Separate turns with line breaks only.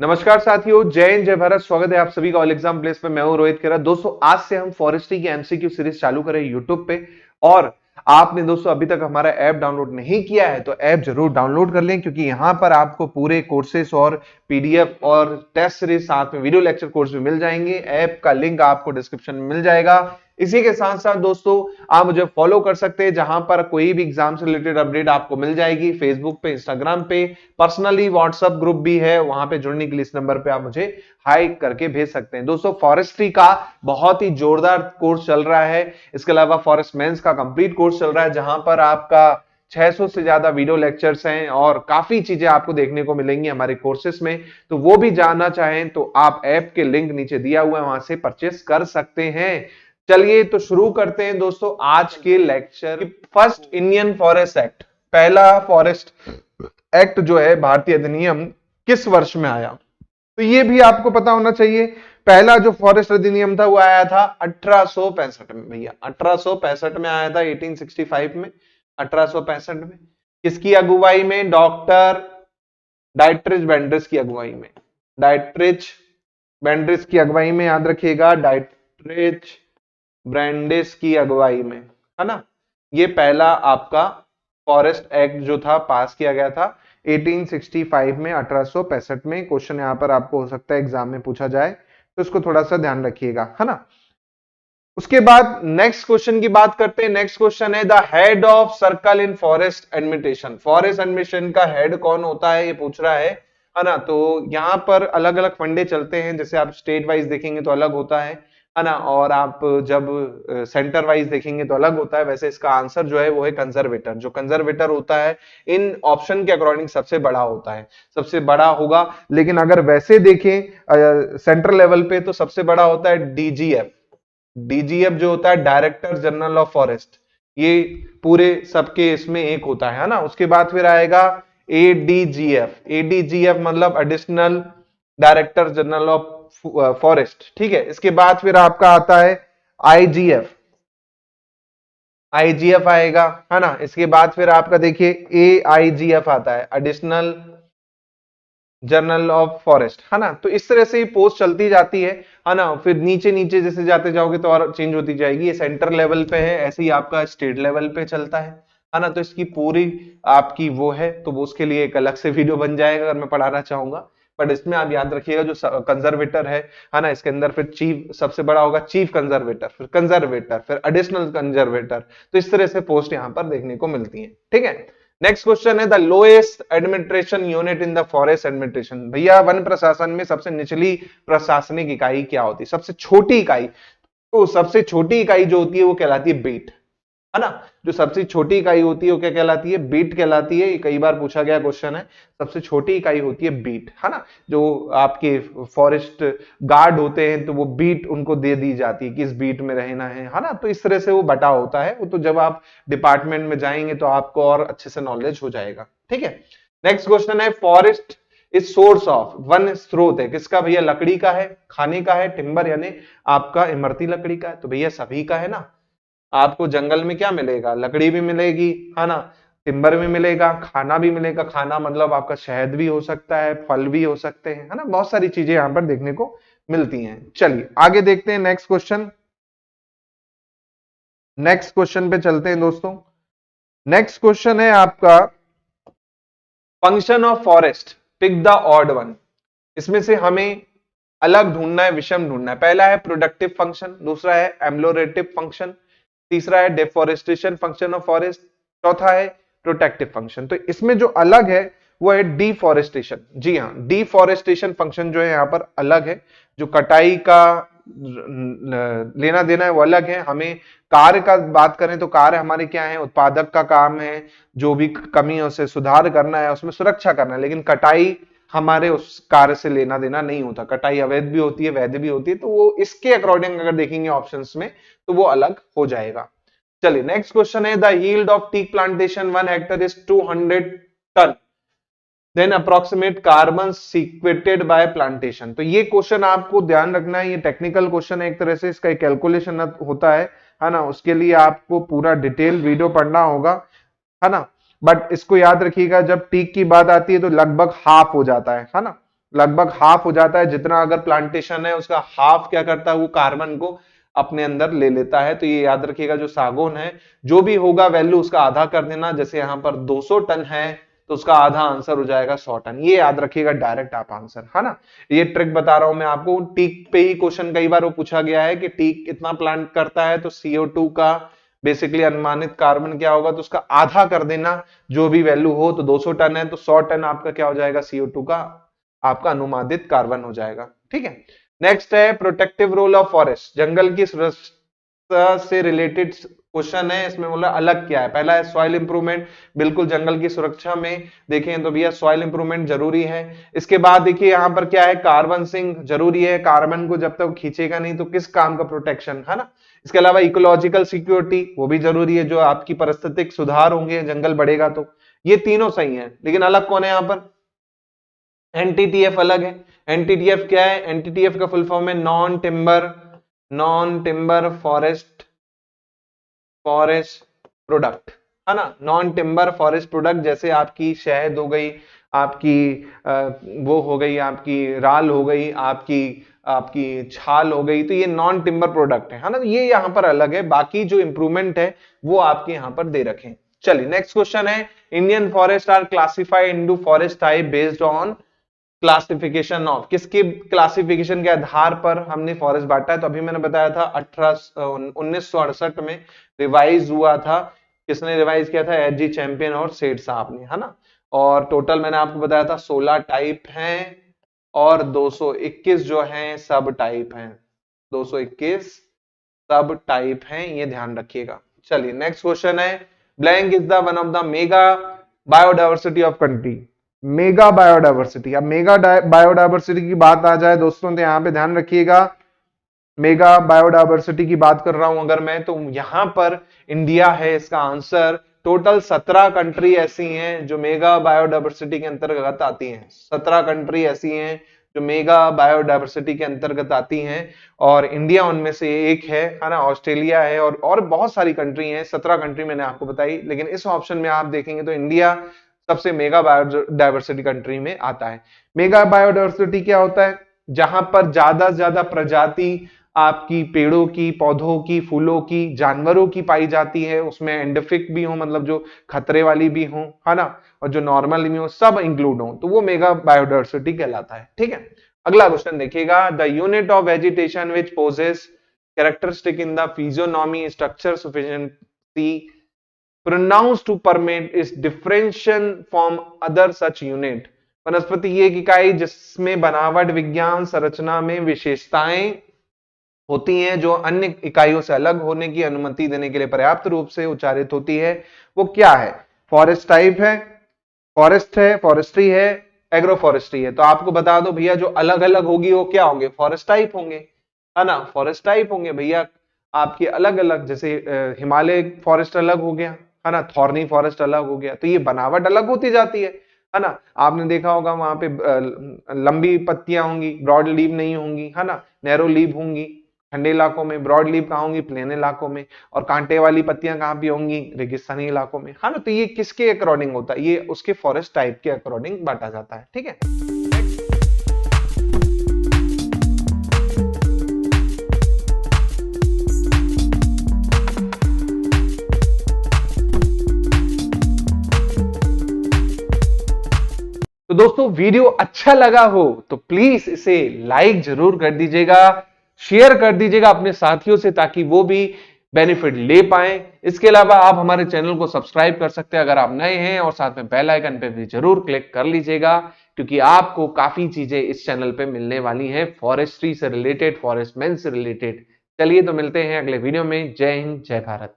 नमस्कार साथियों, जय हिंद जय भारत। स्वागत है आप सभी का ऑल एग्जाम प्लेस पे। मैं हूं रोहित खेरा। दोस्तों आज से हम फॉरेस्ट्री की एमसीक्यू सीरीज चालू करें यूट्यूब पे। और आपने दोस्तों अभी तक हमारा ऐप डाउनलोड नहीं किया है तो ऐप जरूर डाउनलोड कर लें, क्योंकि यहां पर आपको पूरे कोर्सेस और पीडीएफ और टेस्ट सीरीज साथ में वीडियो लेक्चर कोर्स भी मिल जाएंगे। ऐप का लिंक आपको डिस्क्रिप्शन में मिल जाएगा। इसी के साथ साथ दोस्तों आप मुझे फॉलो कर सकते हैं, जहां पर कोई भी एग्जाम से रिलेटेड अपडेट आपको मिल जाएगी। फेसबुक पे, इंस्टाग्राम पे, पर्सनली व्हाट्सएप ग्रुप भी है, वहां पे जुड़ने के लिए इस नंबर पे आप मुझे हाई करके भेज सकते हैं। दोस्तों फॉरेस्ट्री का बहुत ही जोरदार कोर्स चल रहा है। इसके अलावा फॉरेस्ट मेंस का कंप्लीट कोर्स चल रहा है, जहां पर आपका 600 से ज्यादा वीडियो लेक्चर्स हैं और काफी चीजें आपको देखने को मिलेंगी हमारे कोर्सेस में। तो वो भी जानना चाहें तो आप ऐप के लिंक नीचे दिया हुआ है, वहां से परचेस कर सकते हैं। चलिए तो शुरू करते हैं दोस्तों आज के lecture. First Indian forest act, पहला फॉरेस्ट एक्ट जो है भारतीय अधिनियम किस वर्ष में आया, तो ये भी आपको पता होना चाहिए। पहला जो फॉरेस्ट अधिनियम था वो आया था 1865 में। भैया 1865 में आया था, 1865 में, 1865 में। किसकी अगुवाई में? डॉक्टर डाइट्रिच बेंड्रिस की अगुवाई में। डाइट्रिच बेंड्रिस की अगुवाई में, याद रखिएगा, डाइट्रिच ब्रांडिस की अगुवाई में, है ना। ये पहला आपका फॉरेस्ट एक्ट जो था पास किया गया था 1865 में, 1865 में। क्वेश्चन यहां पर आपको हो सकता है एग्जाम में पूछा जाए, तो इसको थोड़ा सा ध्यान रखिएगा, है ना। उसके बाद नेक्स्ट क्वेश्चन की बात करते हैं। नेक्स्ट क्वेश्चन है the head of circle in forest administration. Forest administration का हेड कौन होता है, ये पूछ रहा है ना। तो यहां पर अलग अलग फंडे चलते हैं, जैसे आप स्टेट वाइज देखेंगे तो अलग होता है ना, और आप जब सेंटर वाइज देखेंगे तो अलग होता है। वैसे इसका आंसर जो है वो है कंजर्वेटर। जो कंजर्वेटर होता है इन ऑप्शन के अकॉर्डिंग सबसे बड़ा होता है, सबसे बड़ा होगा। लेकिन अगर वैसे देखें सेंट्रल लेवल पे तो सबसे बड़ा होता है डीजीएफ। डीजीएफ जो होता है डायरेक्टर जनरल ऑफ फॉरेस्ट, ये पूरे सबके इसमें एक होता है ना। उसके बाद फिर आएगा एडीजीएफ। एडीजीएफ मतलब additional director general of forest, ठीक है। इसके बाद फिर आपका आता है आईजीएफ। आईजीएफ आएगा, है ना। इसके बाद फिर आपका देखिए एआईजीएफ आता है, एडिशनल जर्नल ऑफ फॉरेस्ट, है ना। तो इस तरह से ही पोस्ट चलती जाती है ना। फिर नीचे नीचे जैसे जाते जाओगे तो और चेंज होती जाएगी। ये सेंटर लेवल पे है, ऐसे ही आपका स्टेट लेवल पे चलता है ना। तो इसकी पूरी आपकी वो है, तो वो उसके लिए एक अलग से वीडियो बन जाएगा अगर मैं पढ़ाना चाहूंगा। बट इसमें आप याद रखिएगा जो कंजर्वेटर है ना, इसके अंदर फिर चीफ सबसे बड़ा होगा, चीफ कंजर्वेटर, फिर कंजर्वेटर, फिर एडिशनल कंजर्वेटर। तो इस तरह से पोस्ट यहां पर देखने को मिलती है, ठीक है। नेक्स्ट क्वेश्चन है the lowest administration unit in the forest administration. भैया वन प्रशासन में सबसे निचली प्रशासनिक इकाई क्या होती है, सबसे छोटी इकाई? तो सबसे छोटी इकाई जो होती है वो कहलाती है बीट, है ना। जो सबसे छोटी इकाई होती है वो क्या कहलाती है? बीट कहलाती है। ये कई बार पूछा गया क्वेश्चन है। सबसे छोटी इकाई होती है बीट, है ना। जो आपके फॉरेस्ट गार्ड होते हैं तो वो बीट उनको दे दी जाती है कि इस बीट में रहना है ना। तो इस तरह से वो बटा होता है। वो तो जब आप डिपार्टमेंट में जाएंगे तो आपको और अच्छे से नॉलेज हो जाएगा, ठीक है। नेक्स्ट क्वेश्चन है forest is source of. One स्रोत है किसका भैया? लकड़ी का है, खाने का है, टिम्बर यानी आपका इमरती लकड़ी का है। तो भैया सभी का है ना। आपको जंगल में क्या मिलेगा? लकड़ी भी मिलेगी, है ना, टिम्बर भी मिलेगा, खाना भी मिलेगा। खाना मतलब आपका शहद भी हो सकता है, फल भी हो सकते हैं, है ना। बहुत सारी चीजें यहां पर देखने को मिलती हैं। चलिए आगे देखते हैं नेक्स्ट क्वेश्चन। नेक्स्ट क्वेश्चन पे चलते हैं दोस्तों। नेक्स्ट क्वेश्चन है आपका function of forest, pick the odd one. इसमें से हमें अलग ढूंढना है, विषम ढूंढना है। पहला है प्रोडक्टिव फंक्शन, दूसरा है एम्लोरेटिव फंक्शन, तीसरा है डेफोरेस्टेशन फंक्शन ऑफ फॉरेस्ट, चौथा है प्रोटेक्टिव फंक्शन। तो इसमें जो अलग है वो है डिफॉरेस्टेशन। जी हाँ, डिफॉरेस्टेशन फंक्शन जो है यहाँ पर अलग है। जो कटाई का लेना देना है वो अलग है। हमें कार्य का बात करें तो कार्य हमारे क्या है? उत्पादक का काम है, जो भी कमी है उसे सुधार करना है, उसमें सुरक्षा करना है। लेकिन कटाई हमारे उस कार्य से लेना देना नहीं होता। कटाई अवैध भी होती है, वैध भी होती है। तो वो इसके अकॉर्डिंग अगर देखेंगे ऑप्शंस में तो वो अलग हो जाएगा। चलिए नेक्स्ट क्वेश्चन है the yield of teak plantation 1 hectare is 200 tonne, then approximate carbon sequestered by plantation. तो ये क्वेश्चन आपको ध्यान रखना है, ये टेक्निकल क्वेश्चन है एक तरह से। इसका कैलकुलेशन होता है ना। उसके लिए आपको पूरा डिटेल वीडियो पढ़ना होगा, है ना। बट इसको याद रखिएगा, जब टीक की बात आती है तो लगभग हाफ हो जाता है ना। लगभग हाफ हो जाता है, जितना अगर प्लांटेशन है उसका हाफ क्या करता है, वो कार्बन को अपने अंदर ले लेता है। तो ये याद रखिएगा, जो सागौन है जो भी होगा वैल्यू उसका आधा कर देना। जैसे यहां पर 200 टन है तो उसका आधा आंसर हो जाएगा 100 टन। ये याद रखिएगा डायरेक्ट आप आंसर, है ना। ये ट्रिक बता रहा हूं मैं आपको। टीक पे ही क्वेश्चन कई बार वो पूछा गया है कि टीक कितना प्लांट करता है, तो CO2 का बेसिकली अनुमानित कार्बन क्या होगा, तो उसका आधा कर देना जो भी वैल्यू हो। तो 200 टन है तो 100 टन आपका क्या हो जाएगा, CO2 का आपका अनुमानित कार्बन हो जाएगा। ठीक है। नेक्स्ट है प्रोटेक्टिव रोल ऑफ फॉरेस्ट, जंगल की सुरक्षा से रिलेटेड क्वेश्चन है। इसमें बोला अलग क्या है। पहला है सॉइल इंप्रूवमेंट, बिल्कुल जंगल की सुरक्षा में देखें तो भैया सॉइल इंप्रूवमेंट जरूरी है। इसके बाद देखिए यहाँ पर क्या है, कार्बन सिंक जरूरी है, कार्बन को जब तक खींचेगा नहीं तो किस काम का प्रोटेक्शन, है ना। इसके अलावा इकोलॉजिकल सिक्योरिटी वो भी जरूरी है, जो आपकी पारिस्थितिक सुधार होंगे जंगल बढ़ेगा तो। ये तीनों सही है, लेकिन अलग कौन है यहाँ पर, एनटीटीएफ अलग है। एनटीटीएफ क्या है, एनटीटीएफ का फुल फॉर्म है नॉन टिम्बर फॉरेस्ट प्रोडक्ट, है ना। नॉन टिम्बर फॉरेस्ट प्रोडक्ट, जैसे आपकी शहद हो गई, आपकी वो हो गई, आपकी राल हो गई, आपकी आपकी छाल हो गई, तो ये नॉन टिम्बर प्रोडक्ट है ना। ये यहाँ पर अलग है, बाकी जो इंप्रूवमेंट है वो आपके यहाँ पर दे रखे। चलिए नेक्स्ट क्वेश्चन है, Indian forest are classified into forest type based on classification of, किसके क्लासिफिकेशन के आधार पर हमने फॉरेस्ट बांटा है। तो अभी मैंने बताया था 1968 में रिवाइज हुआ था। किसने रिवाइज किया था, HG चैंपियन और सेठ साहब ने, है ना। और टोटल मैंने आपको बताया था 16 टाइप हैं और 221 जो हैं सब टाइप हैं। 221 सब टाइप हैं, ये ध्यान रखिएगा। चलिए नेक्स्ट क्वेश्चन है, blank is the one of the mega biodiversity of country. Mega biodiversity, अब मेगा बायोडाइवर्सिटी की बात आ जाए दोस्तों तो यहां पे ध्यान रखिएगा, मेगा बायोडाइवर्सिटी की बात कर रहा हूं अगर मैं, तो यहां पर इंडिया है इसका आंसर। टोटल 17 कंट्री ऐसी हैं जो मेगा बायोडाइवर्सिटी के अंतर्गत आती हैं। 17 कंट्री ऐसी हैं जो मेगा बायोडाइवर्सिटी के अंतर्गत आती हैं और इंडिया उनमें से एक है ना। ऑस्ट्रेलिया है और बहुत सारी कंट्री हैं, 17 कंट्री मैंने आपको बताई, लेकिन इस ऑप्शन में आप देखेंगे तो इंडिया सबसे मेगा बायोडाइवर्सिटी कंट्री में आता है। मेगा बायोडाइवर्सिटी क्या होता है, जहां पर ज्यादा से ज्यादा प्रजाति आपकी पेड़ों की, पौधों की, फूलों की, जानवरों की पाई जाती है। उसमें एंडेमिक भी हो, मतलब जो खतरे वाली भी हो, है ना, और जो नॉर्मल भी हो, सब इंक्लूड हो, तो वो मेगा बायोडाइवर्सिटी कहलाता है। ठीक है। अगला क्वेश्चन देखिएगा, the unit of vegetation which possesses characteristic in the physiognomy structure sufficiency pronounced to permit is differentiation from other such unit। वनस्पति की एक इकाई जिसमें बनावट, विज्ञान, संरचना में विशेषताएं होती हैं जो अन्य इकाइयों से अलग होने की अनुमति देने के लिए पर्याप्त रूप से उच्चारित होती है, वो क्या है। फॉरेस्ट टाइप है, फॉरेस्ट है, फॉरेस्ट्री है, एग्रो फॉरेस्ट्री है। तो आपको बता दो भैया, जो अलग अलग होगी वो क्या होंगे, फॉरेस्ट टाइप होंगे, है ना। फॉरेस्ट टाइप होंगे भैया आपके अलग अलग, जैसे हिमालय फॉरेस्ट अलग हो गया, है ना, थॉर्नी फॉरेस्ट अलग हो गया, तो ये बनावट अलग होती जाती है ना। आपने देखा होगा वहां पे लंबी पत्तियां होंगी, ब्रॉड लीव नहीं होंगी, है ना, नैरो लीव होंगी ठंडे इलाकों में, ब्रॉड लीव कहाँ होंगी, प्लेन इलाकों में, और कांटे वाली पत्तियां कहाँ पे होंगी, रेगिस्तानी इलाकों में, है ना। तो ये किसके अकॉर्डिंग होता है, ये उसके फॉरेस्ट टाइप के अकॉर्डिंग बांटा जाता है। ठीक है। तो दोस्तों वीडियो अच्छा लगा हो तो प्लीज इसे लाइक जरूर कर दीजिएगा, शेयर कर दीजिएगा अपने साथियों से, ताकि वो भी बेनिफिट ले पाए। इसके अलावा आप हमारे चैनल को सब्सक्राइब कर सकते हैं अगर आप नए हैं, और साथ में बेल आइकन पे भी जरूर क्लिक कर लीजिएगा, क्योंकि आपको काफी चीजें इस चैनल पे मिलने वाली हैं फॉरेस्ट्री से रिलेटेड, फॉरेस्टमैन से रिलेटेड। चलिए तो मिलते हैं अगले वीडियो में। जय हिंद, जय भारत।